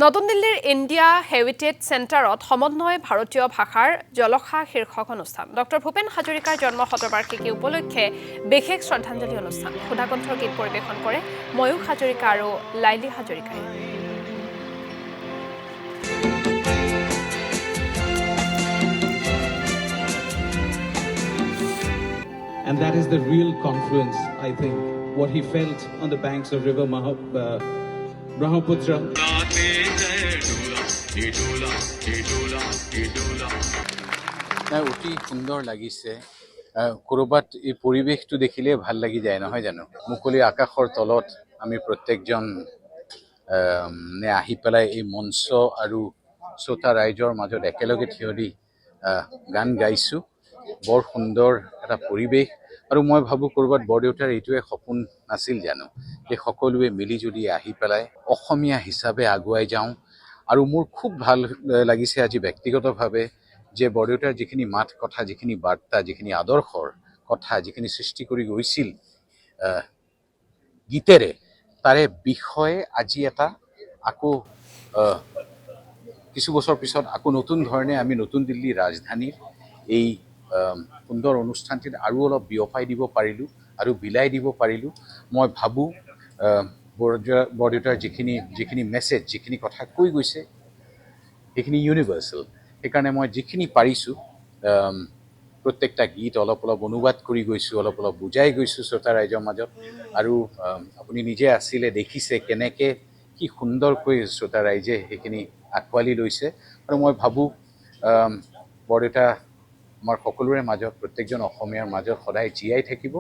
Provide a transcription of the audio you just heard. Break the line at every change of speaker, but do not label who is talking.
নতুন দিল্লীৰ India heritage চেণ্টাৰত সমন্বয় ভাৰতীয় ভাষাৰ জলসা শীৰ্ষক অনুষ্ঠান। ডক্টৰ ভূপেন হাজৰিকাৰ জন্ম শতবাৰ্ষিকী উপলক্ষে বিশেষ শ্ৰদ্ধাঞ্জলি অনুষ্ঠান। সুধাকণ্ঠৰ গীত পৰিৱেশন কৰে ময়ূখ হাজৰিকা আৰু লাইলী হাজৰিকাই।
And that is the real confluence, I think, what he felt on the banks of river Brahmaputra.
অতি সুন্দৰ লাগিছে। কৰবাত এই পৰিৱেশটো দেখিলে ভাল লাগি যায়, নহয় জানো? মুকলি আকাশৰ তলত আমি প্ৰত্যেকজন আহি পেলাই এই মঞ্চ আৰু শ্ৰোতা ৰাইজৰ মাজত একেলগে থিয় দি গান গাইছো। বৰ সুন্দৰ এটা পৰিৱেশ। আৰু মই ভাবোঁ কৰবাত বৰদেউতাৰ এইটোৱে সপোন নাছিল জানো, যে সকলোৱে মিলিজুলি আহি পেলাই অসমীয়া হিচাপে আগুৱাই যাওঁ। আৰু মোৰ খুব ভাল লাগিছে আজি ব্যক্তিগতভাৱে যে বৰদেউতাৰ যিখিনি মাত কথা, যিখিনি বাৰ্তা, যিখিনি আদৰ্শৰ কথা, যিখিনি সৃষ্টি কৰি গৈছিল গীতেৰে, তাৰে বিষয়ে আজি এটা আকৌ কিছু বছৰ পিছত আকৌ নতুন ধৰণে আমি নতুন দিল্লীৰ ৰাজধানীৰ এই সুন্দৰ অনুষ্ঠানটিত আৰু অলপ বিয়পাই দিব পাৰিলোঁ আৰু বিলাই দিব পাৰিলোঁ। মই ভাবোঁ বৰদেউতাৰ যিখিনি মেছেজ, যিখিনি কথা কৈ গৈছে, সেইখিনি ইউনিভাৰ্চেল। সেইকাৰণে মই যিখিনি পাৰিছোঁ প্ৰত্যেকটা গীত অলপ অলপ অনুবাদ কৰি গৈছোঁ, অলপ অলপ বুজাই গৈছোঁ শ্ৰোতা ৰাইজৰ মাজত। আৰু আপুনি নিজে আছিলে, দেখিছে কেনেকৈ কি সুন্দৰকৈ শ্ৰোতা ৰাইজে সেইখিনি আঁকোৱালি লৈছে। আৰু মই ভাবোঁ বৰদেউতা আমাৰ সকলোৰে মাজত, প্ৰত্যেকজন অসমীয়াৰ মাজত সদায় জীয়াই থাকিব।